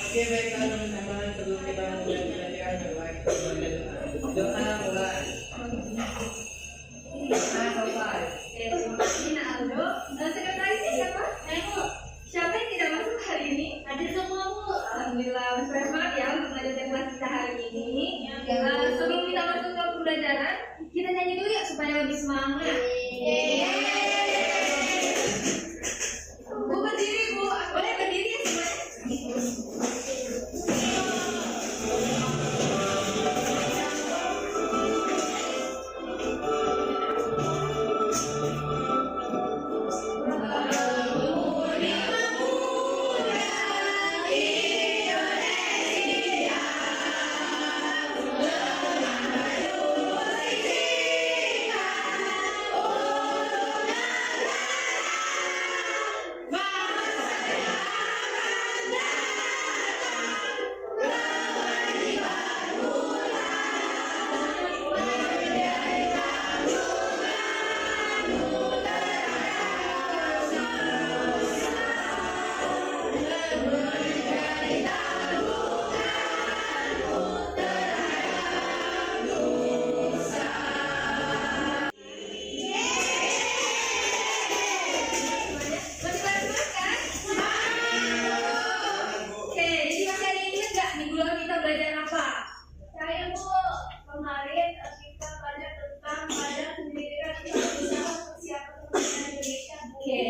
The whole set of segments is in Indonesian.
Oke, baiklah teman-teman, sebelum kita mulai belajar doa mulai. Terima kasih Nak Aldo. Sekretarisnya siapa? Aku. Siapa yang tidak masuk hari ini? Hadir semua Bu. Alhamdulillah, bersemangat ya untuk melanjutkan kelas kita hari ini. Sebelum kita masuk ke pembelajaran, kita nyanyi dulu ya supaya lebih semangat. Bu berdiri Bu, boleh berdiri ya semuanya.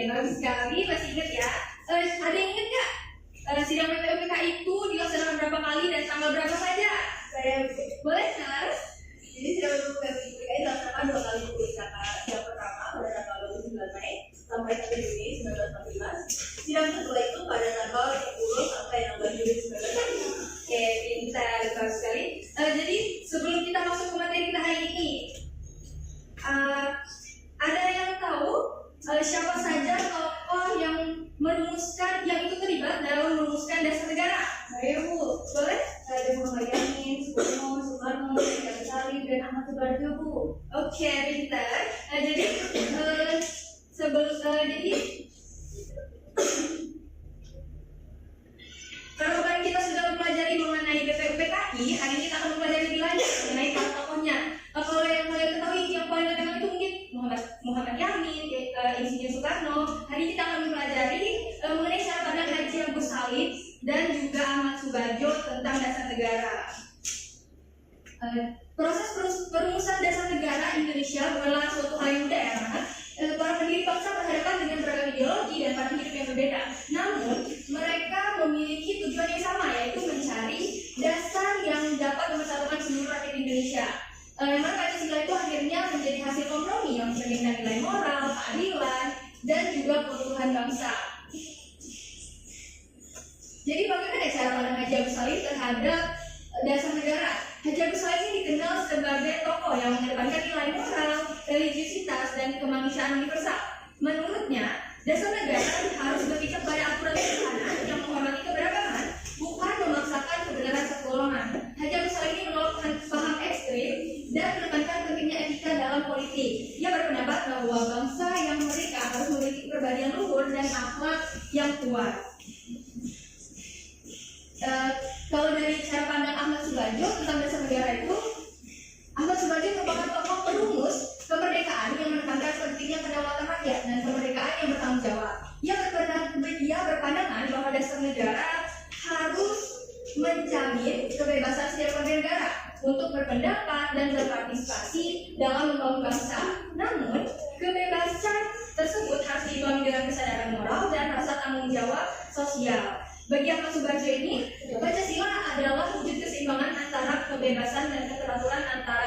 Bagus sekali, masih ingat ya? Ada yang ingat nggak? Sidang PPOPK itu dilaksanakan berapa kali dan tanggal berapa saja? Boleh share? Jadi sidang PPOPK dilaksanakan 2 kali Bu Isaka. Yang pertama pada tanggal 29 Mei sampai 1 Juni 1914. Sidang kedua itu pada tanggal 10 sampai 16 Juni 1914. Oke, pintar, bagus sekali. Jadi sebelum kita masuk ke materi kita hari ini, ada yang tahu siapa saja tokoh yang merumuskan, yang ikut terlibat dalam merumuskan dasar negara? Saya Bu, Boleh? ada Muhammad Yamin, Soekarno, Eka Salim, dan Ahmad Subarjo Bu. Oke, pintar. Jadi jadi kalau kemarin kita sudah mempelajari mengenai BPUPKI, hari ini kita akan mempelajari lebih lanjut mengenai para tokohnya. Kalau yang kalian ketahui yang paling terkenal itu mungkin Muhammad Yamin, Insinyur Soekarno. Hari ini kita akan mempelajari mengenai cara pandang Haji Agus Salim dan juga Ahmad Subarjo tentang dasar negara. Proses perumusan dasar negara Indonesia bukanlah suatu hal yang mudah ya, anak. Para pendiri bangsa berhadapan dengan beragam ideologi dan pola hidup yang berbeda. Namun, mereka memiliki tujuan yang sama, yaitu mencari dasar yang dapat mempersatukan seluruh rakyat Indonesia. Yang mana Pancasila itu akhirnya menjadi hasil kompromi yang mencerminkan nilai moral, keadilan, dan juga keutuhan bangsa. Jadi bagaimana cara pandang Haji Agus Salim terhadap dasar negara? Haji Agus Salim ini dikenal sebagai tokoh yang mengedepankan nilai moral, religiusitas, dan kemanusiaan universal. Menurutnya, dasar negara harus berpijak pada aturan sederhana yang menghormati keberagaman, bukan memaksakan kebenaran satu golongan. Haji Agus Salim ini menolak paham ekstrim dan menekankan pentingnya etika dalam politik. Ia berpendapat bahwa bangsa yang merdeka harus memiliki kepribadian luhur dan akhlak yang kuat. Kalau dari cara pandang Ahmad Subarjo tentang dasar negara itu, Ahmad Subarjo merupakan tokoh perumus kemerdekaan yang menekankan pentingnya kedaulatan rakyat dan kemerdekaan yang bertanggung jawab. Ia berpandangan bahwa dasar negara harus menjamin kebebasan setiap warga negara untuk berpendapat dan berpartisipasi dalam membangun bangsa. Namun, kebebasan tersebut harus diimbangi dengan kesadaran moral dan rasa tanggung jawab sosial. Bagi Ahmad Subarjo ini, Pancasila adalah wujud keseimbangan antara kebebasan dan keteraturan antara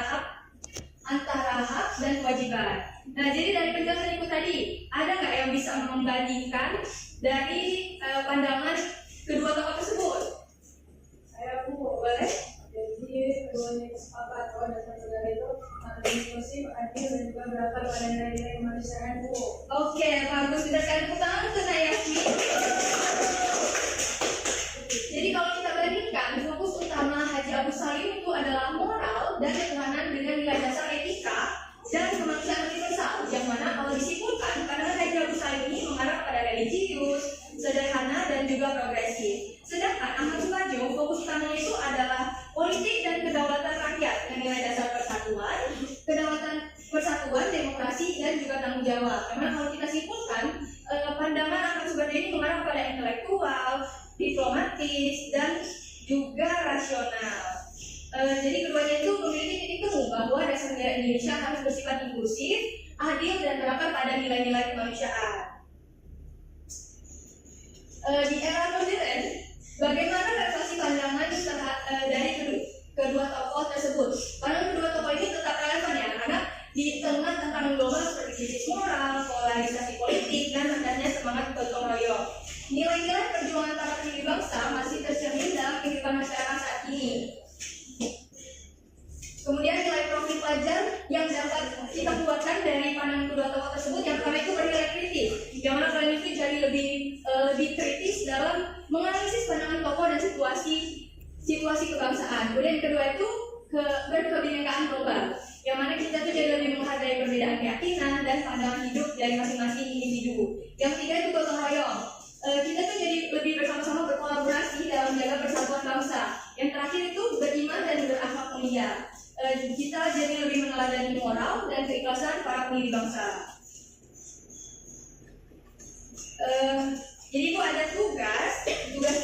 hak dan kewajiban. Nah, jadi dari penjelasan ibu tadi, ada nggak yang bisa membandingkan dari pandangan kedua tokoh tersebut? Saya Bu, boleh? Jadi keduanya sepakat bahwa dasar negara itu akan inklusif, adil, dan juga berakar pada nilai-nilai kemanusiaan Bu. Oke, bagus. Kita sekali tepuk tangan untuk Nayasmin. Jadi kalau kita bandingkan, fokus utama Haji Agus Salim itu adalah moral dan ketuhanan dengan nilai dasar etika dan kemanusiaan universal. Yang mana kalau disimpulkan, pandangan Haji Agus Salim ini mengarah kepada religius, intelektual, diplomatis, dan juga rasional. Jadi keduanya itu memiliki titik temu bahwa dasar negara Indonesia harus bersifat inklusif, adil, dan terapkan pada nilai-nilai kemanusiaan. Di era modern, bagaimana refleksi pandangan dari kedua tokoh tersebut? Pandangan kedua tokoh ini tetap relevan ya, karena di tengah tantangan global seperti krisis moral, polarisasi politik, dan rendahnya semangat gotong royong, nilai-nilai perjuangan para pendiri bangsa masih tercermin dalam kehidupan masyarakat saat ini. Kemudian nilai profil pelajar yang dapat kita keluarkan dari pandangan kedua tokoh tersebut, yang pertama itu bernilai kritis, yang mana kalian itu jadi lebih kritis dalam menganalisis pandangan tokoh dan situasi kebangsaan. Kemudian yang kedua itu berkebinekaan global, yang mana kita tuh jadi lebih menghargai perbedaan keyakinan dan pandangan hidup dari masing-masing individu. Yang ketiga itu gotong royong. Kita tuh jadi lebih bersama-sama berkolaborasi dalam menjaga persatuan bangsa. Yang terakhir itu beriman dan berakhlak mulia. Kita jadi lebih meneladani moral dan keikhlasan para pendiri bangsa. Jadi itu ada tugas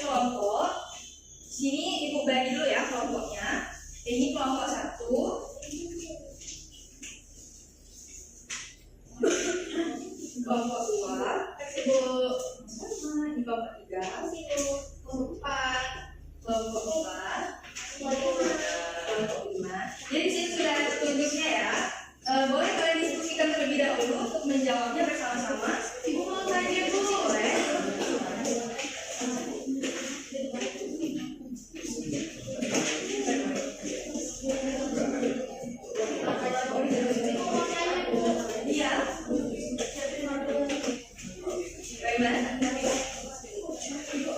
kelompok. Sini ibu bagi dulu ya kelompoknya. Ini kelompok 1. Kelompok 2. Ibu ini kelompok 3. Kelompok 4. Kelompok 4. Kelompok 5. Jadi di sini sudah ada petunjuknya ya. Boleh kalian diskusikan terlebih dahulu untuk menjawabnya bersama-sama. Ibu mau tanya dulu boleh? Iya. Bagaimana?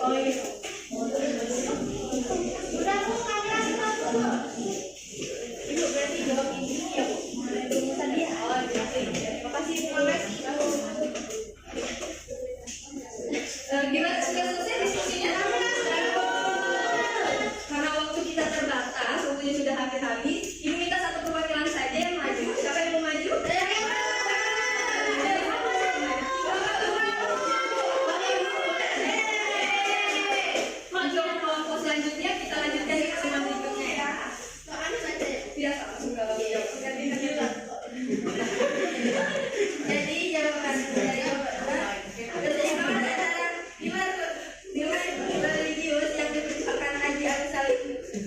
Oh iya. Udah Bu, kamera semua. Ibu berarti jawab ini ya Bu. Tadi ya. Oh iya. Terima kasih Bu. Gimana sudah selesai diskusinya? Karena waktu kita terbatas, waktunya sudah hampir habis. Ibu minta satu perwakilan saja yang maju. Siapa yang mau maju? Maju kelompok selanjutnya, kita lanjutkan di kesempatan berikutnya ya. Tidak langsung kalau jadi jawaban dari religius yang diperjuangkan Haji Agus Salim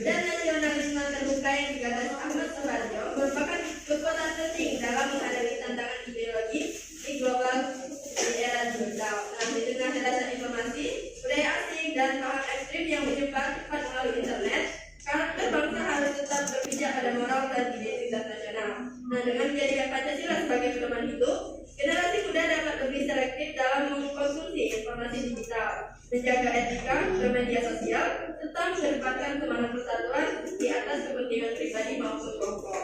dan nasionalisme terbuka yang digagas Ahmad Suharjo merupakan kekuatan penting dalam menghadapi tantangan ideologi di global di era digital. Nah, di tengah derasan informasi, budaya asing dan paham ekstrim yang menyebar cepat melalui internet, karakter bangsa harus tetap berpijak pada moral dan identitas nasional. Nah, dengan menjadikan Pancasila sebagai pedoman hidup, generasi muda dapat lebih selektif dalam mengkonsumsi informasi digital, menjaga etika bermedia sosial, serta mengedepankan semangat persatuan di atas kepentingan pribadi maupun kelompok.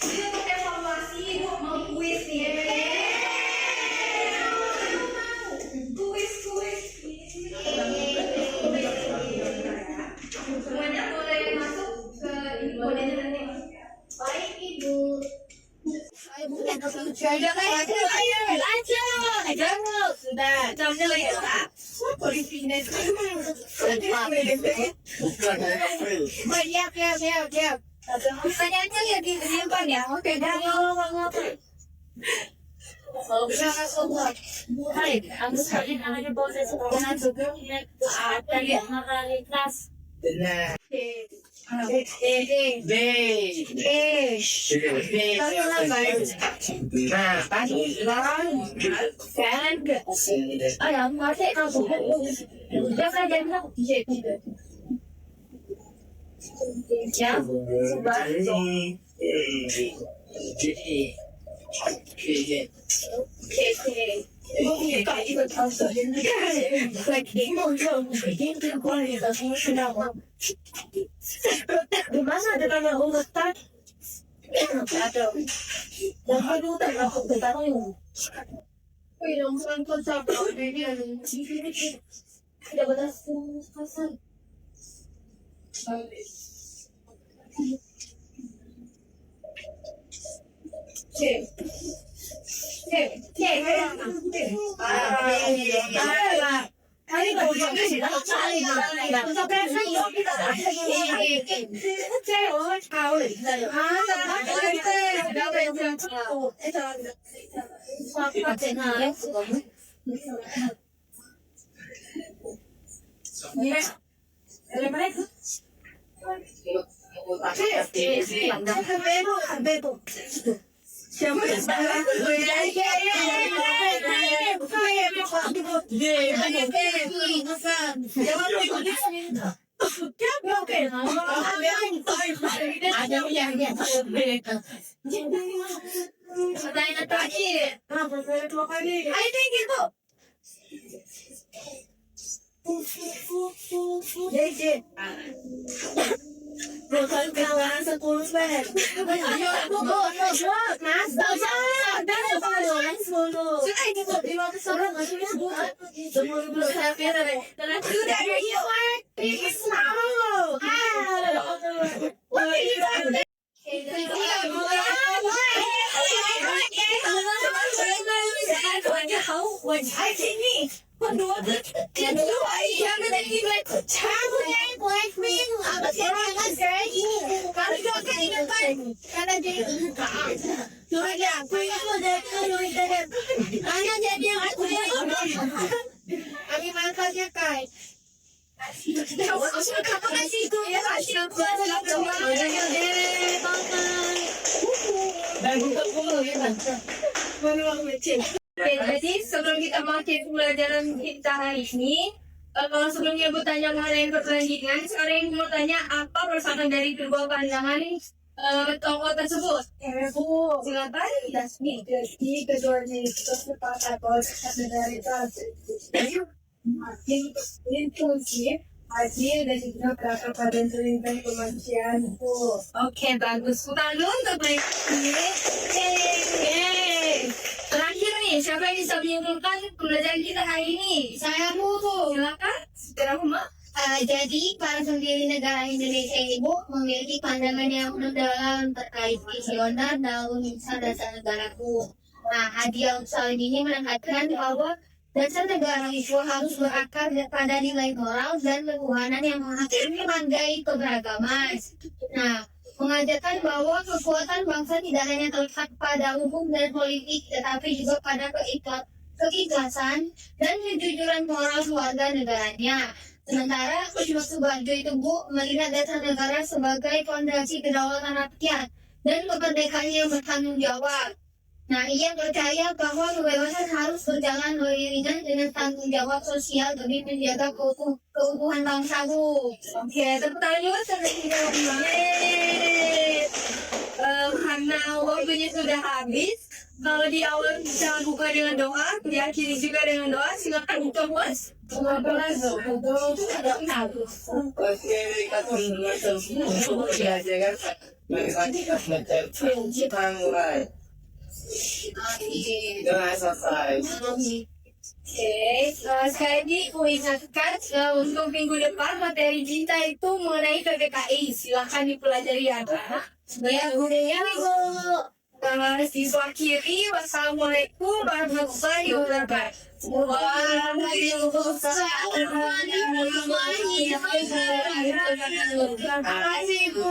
Jadi untuk evaluasi, Bu mau kuis nih. Semuanya boleh masuk ke ini kodenya nanti. Baik Ibu. Pertanyaannya ya disimpan ya. Oke, Hai, aku sekali namanya proses dengan sebelumnya ada yang mengalami kelas. Benar. Nah, tadi sekarang Kan enggak? Ayah, mati kamu. Udah kan jadi aku bisa gitu. Ya, Masa dengan yang urutan ada dan kalau tak aku bertaruh yang sangkut sama dia yang tidak batas pasal. Pertanyaan terakhir. I think itu. Bukan kawan 10 men. Mas, Oke, jadi sebelum kita makin pelajaran kita hari ini, kalau sebelumnya gue tanya mengenai pertandingan, sekarang gue mau tanya apa perasaan dari kedua pandangan tokoh tersebut. Silakan, Yasmin. Jadi keduanya itu sepakat bahwa solidaritas makin inklusif, adil dan juga berakar pada nilai kemanusiaan itu. Oke, bagus. Putar dulu untuk berikutnya. Terakhir nih, siapa yang bisa menyimpulkan pembelajaran kita hari ini? Saya tuh. Silakan, segera Uma. Jadi para pendiri negara Indonesia ibu memiliki pandangan yang mendalam terkait visioner dalam dasar negaraku. Nah, hadiah usaha ini menekankan bahwa dasar negara itu harus berakar pada nilai moral dan ketuhanan yang menghargai keberagaman. Nah, mengajarkan bahwa kekuatan bangsa tidak hanya terletak pada hukum dan politik, tetapi juga pada keikhlasan dan kejujuran moral warga negaranya. Sementara Kusuma Subarjo itu melihat dasar negara sebagai fondasi kedaulatan rakyat dan kemerdekaan yang bertanggung jawab. Nah, ia percaya bahwa kebebasan harus berjalan beriringan dengan tanggung jawab sosial demi menjaga keutuhan bangsa, Bu. Oke, tepuk tangan juga terdengar. Karena waktunya sudah habis, kalau di awal kita buka dengan doa, diakhiri juga dengan doa. Silakan untuk Mas. Oke, sekali lagi aku ingatkan untuk minggu depan materi kita itu mengenai PPKI. Silahkan dipelajari ya. Sebagai budaya siswa kiri, wassalamualaikum warahmatullahi wabarakatuh. Waalaikumsalam warahmatullahi wabarakatuh. Terima kasih Bu.